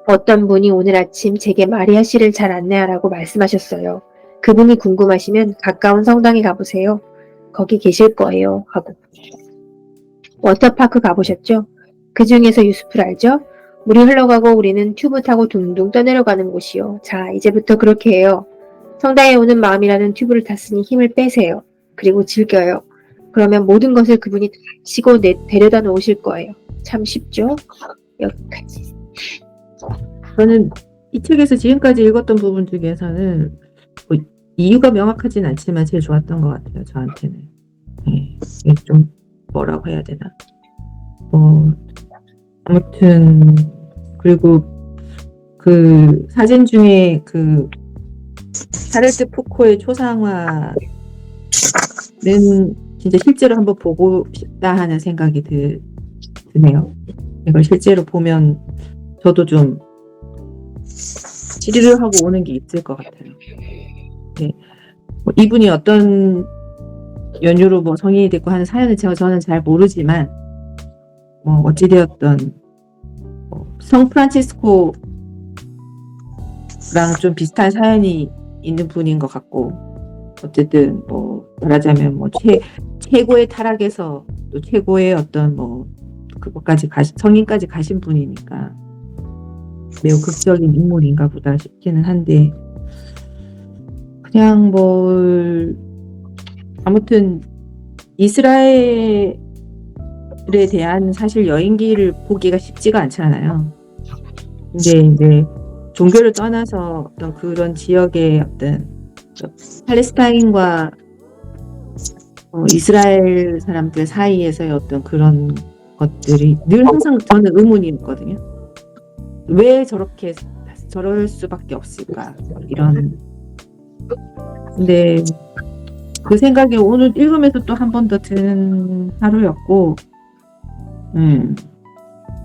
어떤 분이 오늘 아침 제게 마리아 씨를 잘 안내하라고 말씀하셨어요. 그분이 궁금하시면 가까운 성당에 가보세요. 거기 계실 거예요. 하고. 워터파크 가보셨죠? 그 중에서 유스풀 알죠? 물이 흘러가고 우리는 튜브 타고 둥둥 떠내려가는 곳이요. 자, 이제부터 그렇게 해요. 성당에 오는 마음이라는 튜브를 탔으니 힘을 빼세요. 그리고 즐겨요. 그러면 모든 것을 그분이 다 치고 데려다 놓으실 거예요. 참 쉽죠? 여기까지. 저는 이 책에서 지금까지 읽었던 부분 중에서는 뭐 이유가 명확하진 않지만 제일 좋았던 것 같아요. 저한테는. 네, 이게 좀 뭐라고 해야 되나. 아무튼 그리고 그 사진 중에 그 샤를트 푸코의 초상화는 진짜 실제로 한번 보고 싶다 하는 생각이 드네요. 이걸 실제로 보면 저도 좀 치료를 하고 오는 게 있을 것 같아요. 네. 뭐 이분이 어떤 연유로 뭐 성인이 됐고 하는 사연을 저는 잘 모르지만 뭐 어찌되었던 성 프란치스코랑 좀 비슷한 사연이 있는 분인 것 같고 어쨌든 뭐 말하자면 뭐 최고의 타락에서 또 최고의 어떤 뭐 그것까지 성인까지 가신 분이니까 매우 극적인 인물인가 보다 싶기는 한데 그냥 아무튼 이스라엘에 대한 사실 여행기를 보기가 쉽지가 않잖아요. 근데 이제 종교를 떠나서 어떤 그런 지역의 어떤 팔레스타인과 이스라엘 사람들 사이에서의 어떤 그런 것들이 늘 항상 저는 의문이었거든요. 왜 저럴 수밖에 없을까 이런. 근데 그 생각이 오늘 읽으면서 또 한 번 더 드는 하루였고,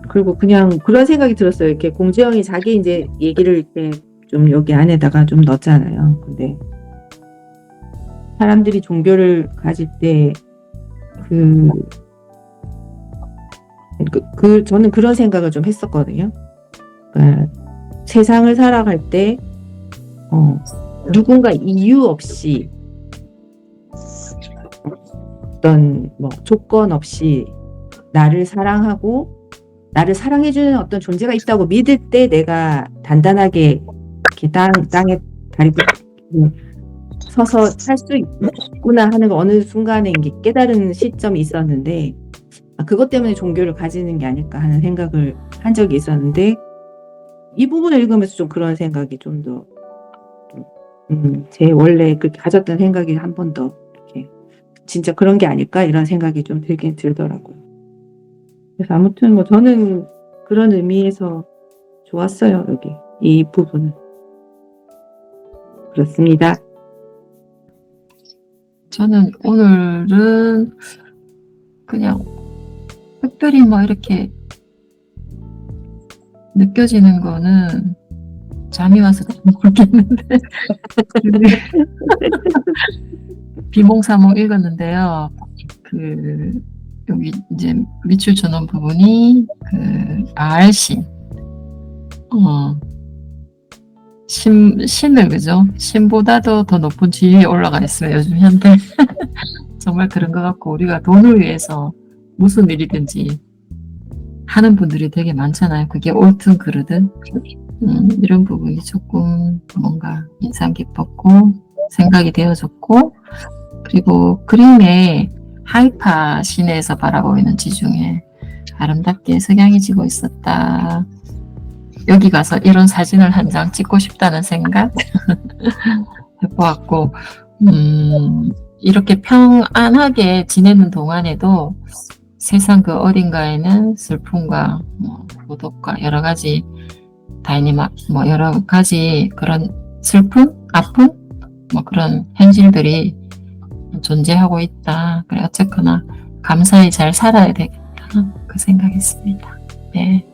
그리고 그냥 그런 생각이 들었어요. 이렇게 공지영이 자기 이제 얘기를 이렇게 좀 여기 안에다가 좀 넣었잖아요. 근데 사람들이 종교를 가질 때 저는 그런 생각을 좀 했었거든요. 그러니까 세상을 살아갈 때 누군가 이유 없이 어떤 뭐 조건 없이 나를 사랑하고 나를 사랑해주는 어떤 존재가 있다고 믿을 때 내가 단단하게 이렇게 땅에 다리고 서서 살 수 있구나 하는 거 어느 순간에 이게 깨달은 시점이 있었는데 그것 때문에 종교를 가지는 게 아닐까 하는 생각을 한 적이 있었는데 이 부분을 읽으면서 좀 그런 생각이 좀 더 제 원래 그렇게 가졌던 생각이 한 번 더 이렇게 진짜 그런 게 아닐까 이런 생각이 좀 들긴 들더라고요. 그래서 아무튼 뭐 저는 그런 의미에서 좋았어요. 여기 이 부분은 그렇습니다. 저는 오늘은 그냥 특별히 뭐 이렇게 느껴지는 거는 잠이 와서 모르겠는데 비몽사몽 읽었는데요. 여기 이제 밑줄 쳐놓은 부분이 바알신 신을 그죠? 신보다도 더 높은 지위에 올라가 있어요. 요즘 현대 정말 그런 것 같고 우리가 돈을 위해서 무슨 일이든지 하는 분들이 되게 많잖아요. 그게 옳든 그르든 이런 부분이 조금 뭔가 인상 깊었고 생각이 되어졌고 그리고 그림에 하이파 시내에서 바라보이는 지중해 아름답게 석양이 지고 있었다. 여기 가서 이런 사진을 한 장 찍고 싶다는 생각 해보았고 이렇게 평안하게 지내는 동안에도 세상 그 어딘가에는 슬픔과 고독과 여러 가지 뭐 여러 가지 그런 슬픔, 아픔 뭐 그런 현실들이 존재하고 있다. 그래 어쨌거나 감사히 잘 살아야 되겠다. 그 생각했습니다. 네.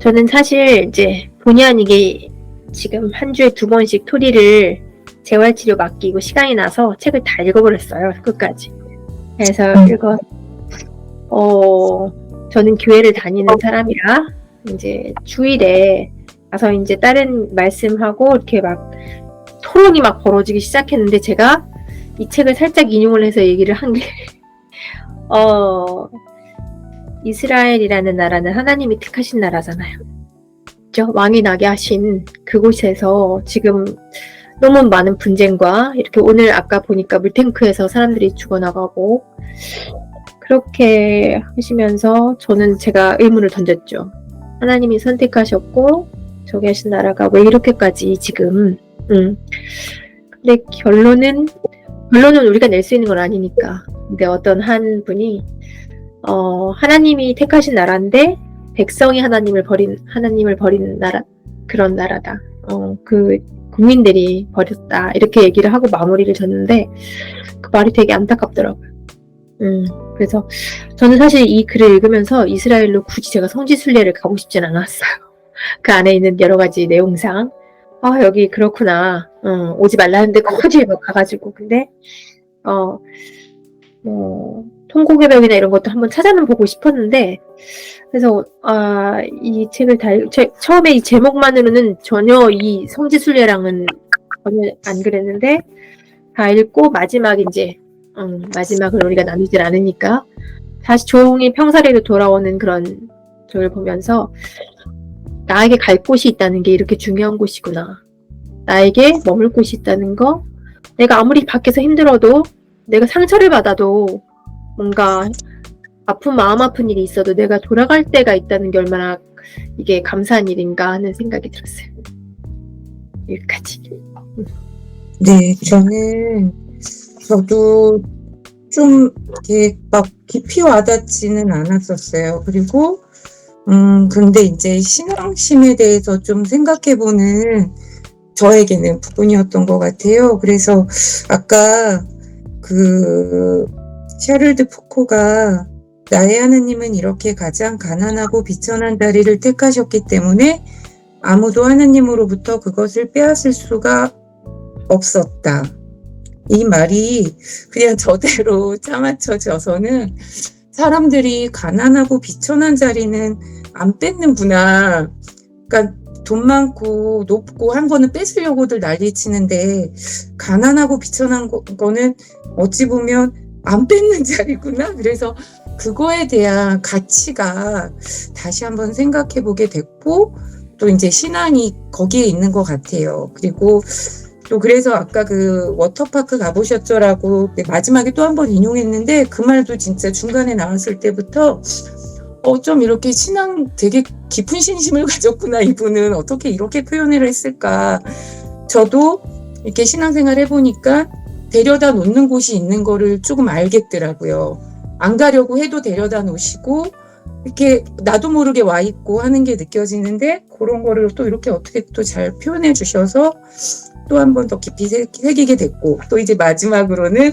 저는 사실 이제 본의 아니게 지금 한 주에 2번씩 토리를 재활치료 맡기고 시간이 나서 책을 다 읽어버렸어요. 끝까지. 그래서 저는 교회를 다니는 사람이라 이제 주일에 가서 이제 다른 말씀하고 이렇게 막 토론이 막 벌어지기 시작했는데 제가 이 책을 살짝 인용을 해서 얘기를 한 게, 이스라엘이라는 나라는 하나님이 택하신 나라잖아요. 그죠? 왕이 나게 하신 그곳에서 지금 너무 많은 분쟁과 이렇게 오늘 아까 보니까 물탱크에서 사람들이 죽어나가고 그렇게 하시면서 저는 제가 의문을 던졌죠. 하나님이 선택하셨고 저기 하신 나라가 왜 이렇게까지 지금 근데 결론은 우리가 낼 수 있는 건 아니니까. 근데 어떤 한 분이 하나님이 택하신 나라인데 백성이 하나님을 버린 나라, 그런 나라다. 그 국민들이 버렸다. 이렇게 얘기를 하고 마무리를 졌는데 그 말이 되게 안타깝더라고요. 그래서 저는 사실 이 글을 읽으면서 이스라엘로 굳이 제가 성지순례를 가고 싶진 않았어요. 그 안에 있는 여러 가지 내용상 여기 그렇구나. 오지 말라는데 굳이 막 가가지고 근데 통곡의 벽이나 이런 것도 한번 찾아는 보고 싶었는데 그래서 이 책을 처음에 이 제목만으로는 전혀 이 성지순례랑은 전혀 안 그랬는데 다 읽고 마지막 이제 마지막을 우리가 나누질 않으니까 다시 조용히 평사리로 돌아오는 그런 저를 보면서 나에게 갈 곳이 있다는 게 이렇게 중요한 곳이구나. 나에게 머물 곳이 있다는 거. 내가 아무리 밖에서 힘들어도 내가 상처를 받아도 뭔가 마음 아픈 일이 있어도 내가 돌아갈 때가 있다는 게 얼마나 이게 감사한 일인가 하는 생각이 들었어요. 여기까지. 네, 저도 좀 이렇게 막 깊이 와닿지는 않았었어요. 그리고 근데 이제 신앙심에 대해서 좀 생각해보는 저에게는 부분이었던 것 같아요. 그래서 아까 샤를드 포코가 나의 하나님은 이렇게 가장 가난하고 비천한 다리를 택하셨기 때문에 아무도 하나님으로부터 그것을 빼앗을 수가 없었다. 이 말이 그냥 저대로 짜맞춰져서는 사람들이 가난하고 비천한 자리는 안 뺏는구나. 그러니까 돈 많고 높고 한 거는 뺏으려고들 난리치는데 가난하고 비천한 거는 어찌 보면 안 뺏는 자리구나. 그래서 그거에 대한 가치가 다시 한번 생각해 보게 됐고 또 이제 신앙이 거기에 있는 것 같아요. 그리고 또 그래서 아까 그 워터파크 가보셨죠라고 마지막에 또 한 번 인용했는데 그 말도 진짜 중간에 나왔을 때부터 좀 이렇게 신앙 되게 깊은 신심을 가졌구나. 이분은 어떻게 이렇게 표현을 했을까. 저도 이렇게 신앙생활 해보니까 데려다 놓는 곳이 있는 거를 조금 알겠더라고요. 안 가려고 해도 데려다 놓으시고 이렇게 나도 모르게 와 있고 하는 게 느껴지는데 그런 거를 또 이렇게 어떻게 또 잘 표현해 주셔서 또 한 번 더 깊이 새기게 됐고 또 이제 마지막으로는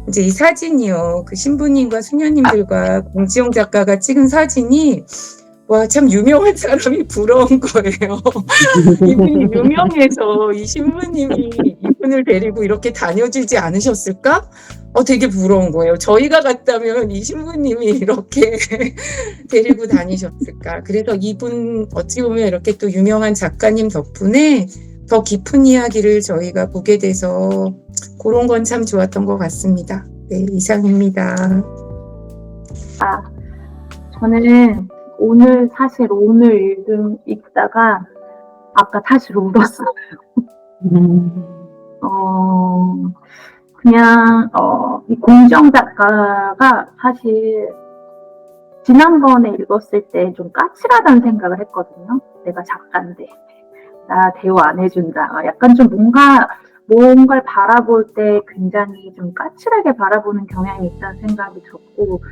이제 이 사진이요. 그 신부님과 수녀님들과 공지영 작가가 찍은 사진이 와, 참 유명한 사람이 부러운 거예요. 이분이 유명해서 이 신부님이 이분을 데리고 이렇게 다녀주지 않으셨을까? 되게 부러운 거예요. 저희가 갔다면 이 신부님이 이렇게 데리고 다니셨을까? 그래서 이분 어찌 보면 이렇게 또 유명한 작가님 덕분에 더 깊은 이야기를 저희가 보게 돼서 그런 건 참 좋았던 것 같습니다. 네, 이상입니다. 저는 사실 오늘 읽다가 아까 다시 울었어요. 그냥 이 공정 작가가 사실 지난번에 읽었을 때 좀 까칠하다는 생각을 했거든요. 내가 작가인데 나 대우 안 해준다. 약간 좀 뭔가를 바라볼 때 굉장히 좀 까칠하게 바라보는 경향이 있다는 생각이 들었고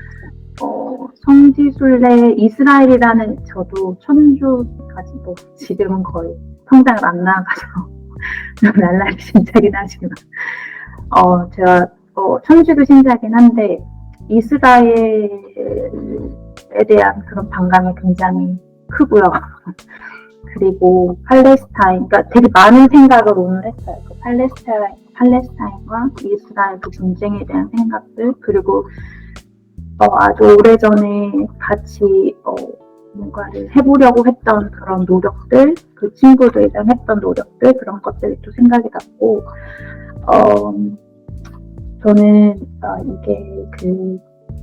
성지순례 이스라엘이라는 저도 천주까지 지금은 거의 성당을 안 나가서 날라리 신자긴 하지만 제가 천주교 신자긴 한데 이스라엘에 대한 그런 반감이 굉장히 크고요. 그리고 팔레스타인, 그러니까 되게 많은 생각을 오늘 했어요. 그 팔레스타인과 이스라엘 그 분쟁에 대한 생각들, 그리고 아주 오래전에 같이 뭔가를 해보려고 했던 그런 노력들, 그 친구들이랑 했던 노력들, 그런 것들이 또 생각이 났고, 저는 이게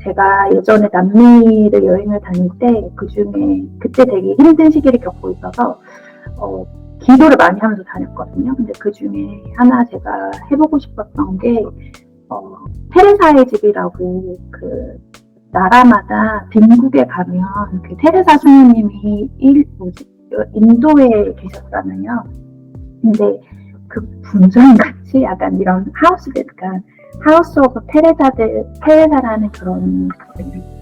제가 예전에 남미를 여행을 다닐 때 그때 되게 힘든 시기를 겪고 있어서 기도를 많이 하면서 다녔거든요. 근데 그 중에 하나 제가 해보고 싶었던 게 테레사의 집이라고 나라마다 빈국에 가면 테레사 수녀님이 인도에 계셨잖아요. 근데 분전같이 약간 이런 하우스 오브 테레사라는 그런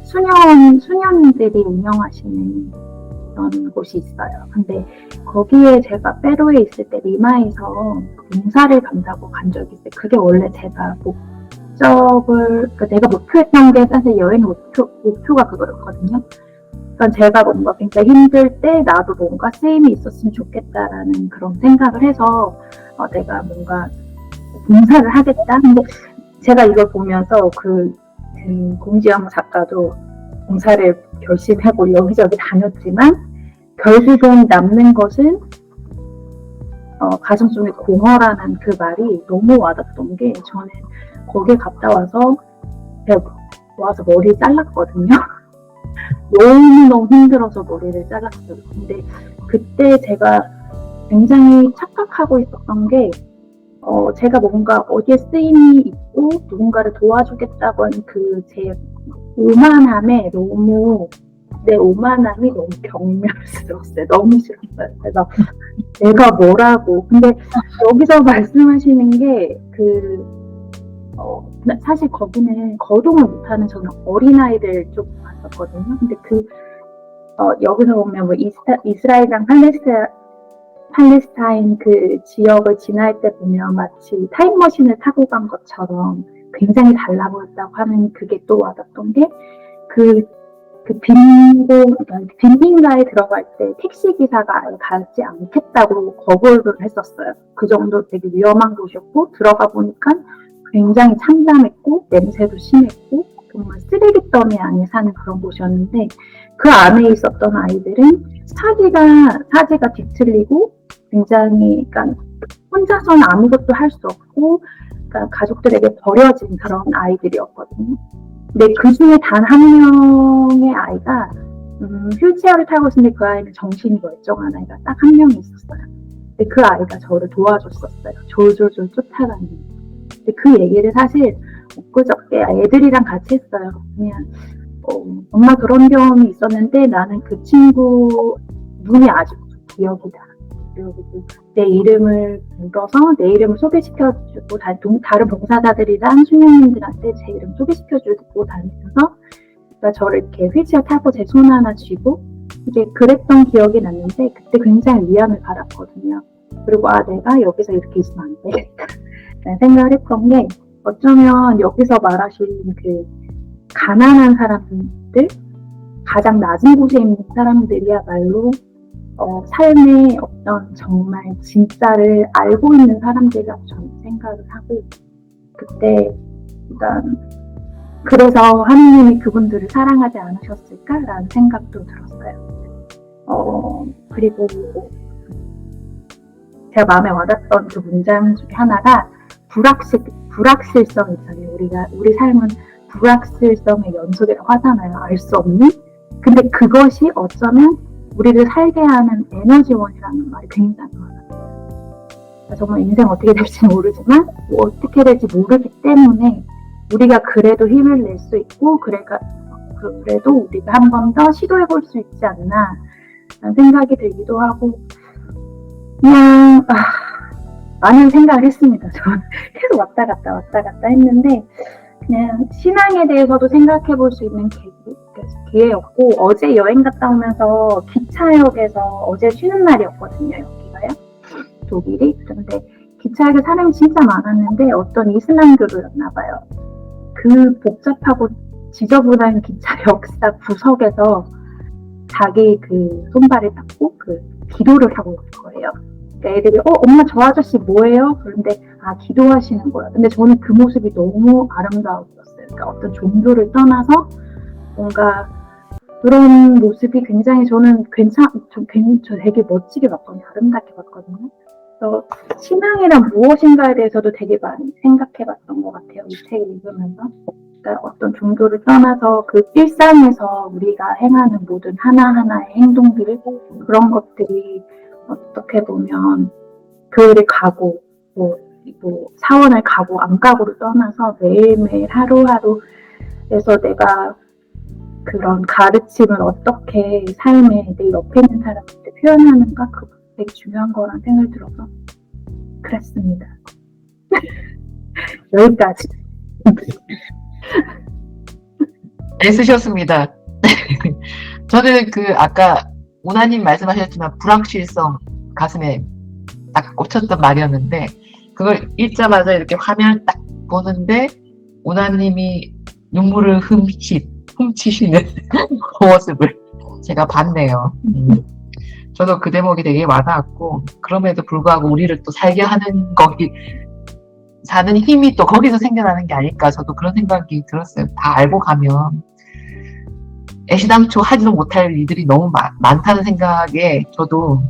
수녀님들이 운영하시는 그런 곳이 있어요. 근데 거기에 제가 페루에 있을 때 리마에서 봉사를 간다고 간 적이 있어요. 그게 원래 제가 내가 목표했던 게 사실 여행 목표가 그거였거든요. 그러니까 제가 뭔가 굉장히 힘들 때 나도 뭔가 쓰임이 있었으면 좋겠다라는 그런 생각을 해서 내가 뭔가 봉사를 하겠다. 근데 제가 이걸 보면서 공지영 작가도 봉사를 결심하고 여기저기 다녔지만 결국은 남는 것은 가정 속의 공허라는 그 말이 너무 와닿던 게 저는 거기에 갔다 와서 머리를 잘랐거든요. 너무너무 힘들어서 머리를 잘랐어요. 근데 그때 제가 굉장히 착각하고 있었던 게 제가 뭔가 어디에 쓰임이 있고 누군가를 도와주겠다고 하는 제 오만함에 내 오만함이 너무 경멸스러웠어요. 너무 싫었어요. 그래서 내가 뭐라고. 근데 여기서 말씀하시는 게 사실 거기는 거동을 못하는 저는 어린아이들 쪽 갔었거든요. 근데 여기서 보면 뭐 이스라엘이랑 팔레스타인 그 지역을 지날 때 보면 마치 타임머신을 타고 간 것처럼 굉장히 달라 보였다고 하는 그게 또 와닿던 게 빈민가에 들어갈 때 택시기사가 가지 않겠다고 거부를 했었어요. 그 정도 되게 위험한 곳이었고 들어가 보니까 굉장히 참담했고 냄새도 심했고 정말 쓰레기더미 안에 사는 그런 곳이었는데 그 안에 있었던 아이들은 사지가 뒤틀리고 굉장히 혼자서는 아무것도 할 수 없고 가족들에게 버려진 그런 아이들이었거든요. 근데 그 중에 단 한 명의 아이가 휠체어를 타고 있었는데 그 아이는 정신이 멀쩡한 아이가 딱 한 명 있었어요. 근데 그 아이가 저를 도와줬었어요. 졸졸졸 쫓아다니는. 근데 그 얘기를 사실 엊그저께 애들이랑 같이 했어요. 그냥 엄마 그런 경험이 있었는데 나는 그 친구 눈이 아직도 기억이다. 그리고 내 이름을 불러서 내 이름을 소개시켜주고 다른 봉사자들이랑 수녀님들한테 제 이름 소개시켜주고 다니면서 저를 이렇게 휠체어 타고 제 손 하나 쥐고 이제 그랬던 기억이 났는데 그때 굉장히 위안을 받았거든요. 그리고 내가 여기서 이렇게 있으면 안 되겠다 생각을 했던 게 어쩌면 여기서 말하신 가난한 사람들, 가장 낮은 곳에 있는 사람들이야말로 삶의 어떤 정말 진짜를 알고 있는 사람들이라고 저는 생각을 하고 그때 그래서 하느님이 그분들을 사랑하지 않으셨을까라는 생각도 들었어요. 그리고 제가 마음에 와닿던 그 문장 중에 하나가 불확실성 있잖아요. 우리 삶은 불확실성의 연속이라고 하잖아요. 알 수 없는. 근데 그것이 어쩌면 우리를 살게 하는 에너지원이라는 말이 굉장히 많아요. 정말 인생 어떻게 될지 모르지만 어떻게 될지 모르기 때문에 우리가 그래도 힘을 낼 수 있고 그래도 우리가 한 번 더 시도해 볼 수 있지 않나 라는 생각이 들기도 하고 그냥 많은 생각을 했습니다. 저는 계속 왔다 갔다 했는데 그냥 신앙에 대해서도 생각해 볼 수 있는 기회였고 어제 여행 갔다 오면서 기차역에서 어제 쉬는 날이었거든요. 여기가요. 독일이. 그런데 기차역에 사람이 진짜 많았는데 어떤 이슬람교도였나 봐요. 그 복잡하고 지저분한 기차 역사 구석에서 자기 손발을 닦고 기도를 하고 있는 거예요. 그러니까 애들이 엄마 저 아저씨 뭐예요? 그런데 기도하시는 거예요. 근데 저는 그 모습이 너무 아름다워 보였어요. 그러니까 어떤 종교를 떠나서 뭔가 그런 모습이 굉장히 저는 저 되게 멋지게 봤거든요. 아름답게 봤거든요. 그래서 신앙이란 무엇인가에 대해서도 되게 많이 생각해 봤던 것 같아요. 이 책을 읽으면서. 그러니까 어떤 종교를 떠나서 그 일상에서 우리가 행하는 모든 하나하나의 행동들, 그런 것들이 어떻게 보면 교회를 가고, 뭐 사원을 가고 안 가고를 떠나서 매일매일 하루하루에서 내가 그런 가르침을 어떻게 삶에 내 옆에 있는 사람한테 표현하는가, 그거 되게 중요한 거란 생각이 들어서 그랬습니다. 여기까지. 애쓰셨습니다. 저는 그 아까 오나님 말씀하셨지만 불확실성 가슴에 딱 꽂혔던 말이었는데, 그걸 읽자마자 이렇게 화면을 딱 보는데 오나님이 눈물을 훔치시는 모습을 제가 봤네요. 저도 그 대목이 되게 와닿았고, 그럼에도 불구하고 우리를 또 살게 하는 거기 사는 힘이 또 거기서 생겨나는 게 아닐까, 저도 그런 생각이 들었어요. 다 알고 가면 애시당초 하지도 못할 일들이 너무 많다는 생각에 저도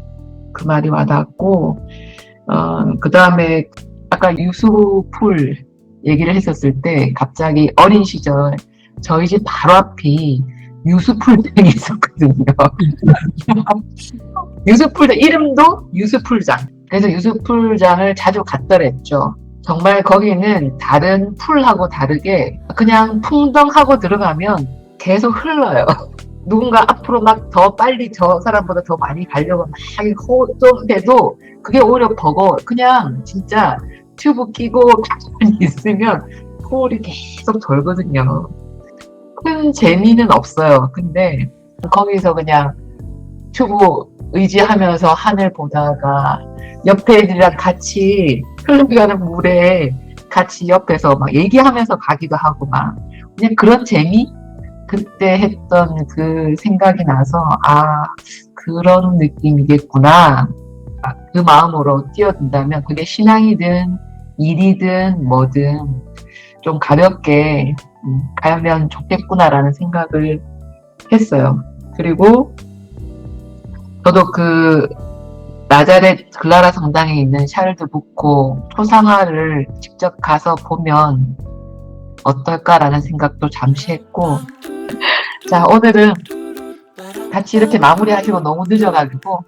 그 말이 와닿았고, 그 다음에 아까 유수풀 얘기를 했었을 때 갑자기 어린 시절 저희 집 바로 앞이 유수풀장이 있었거든요. 유수풀장, 이름도 유수풀장. 그래서 유수풀장을 자주 갔더랬죠. 정말 거기는 다른 풀하고 다르게 그냥 풍덩하고 들어가면 계속 흘러요. 누군가 앞으로 막 더 빨리 저 사람보다 더 많이 가려고 막 좀 해도 그게 오히려 버거워. 그냥 진짜 튜브 끼고 가만히 있으면 폴이 계속 돌거든요. 큰 재미는 없어요. 근데 거기서 그냥 튜브 의지하면서 하늘 보다가 옆에 애들이랑 같이 흘러가는 물에 같이 옆에서 막 얘기하면서 가기도 하고 막 그냥 그런 재미? 그때 했던 그 생각이 나서 그런 느낌이겠구나. 그 마음으로 뛰어든다면 그게 신앙이든 일이든 뭐든 좀 가볍게 가면 좋겠구나라는 생각을 했어요. 그리고 저도 그 나자렛 글라라 성당에 있는 샤를드 부코 초상화를 직접 가서 보면 어떨까라는 생각도 잠시 했고, 자, 오늘은 같이 이렇게 마무리하시고 너무 늦어가지고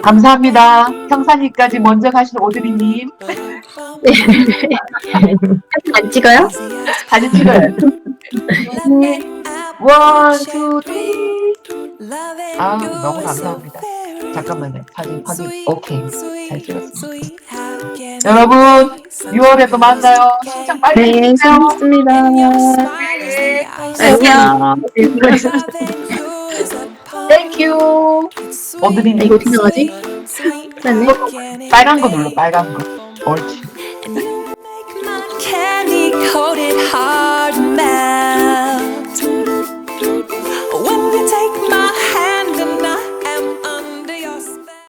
감사합니다. 평산리까지 먼저 가신 오드리님. 사진 안 찍어요? 사진 찍어요. 원, 투, 쓰리. 너무 감사합니다. 잠깐만요. 사진 확인. 오케이. 잘 찍었습니다. 여러분, 6월에 또 만나요. 신청 빨리 네, 해주세요. 수고하셨습니다. 네. 안녕. Thank you. 오드리님. 이거 어떻게 나가지? 맞네. 빨간 거 눌러, 빨간 거. 옳지.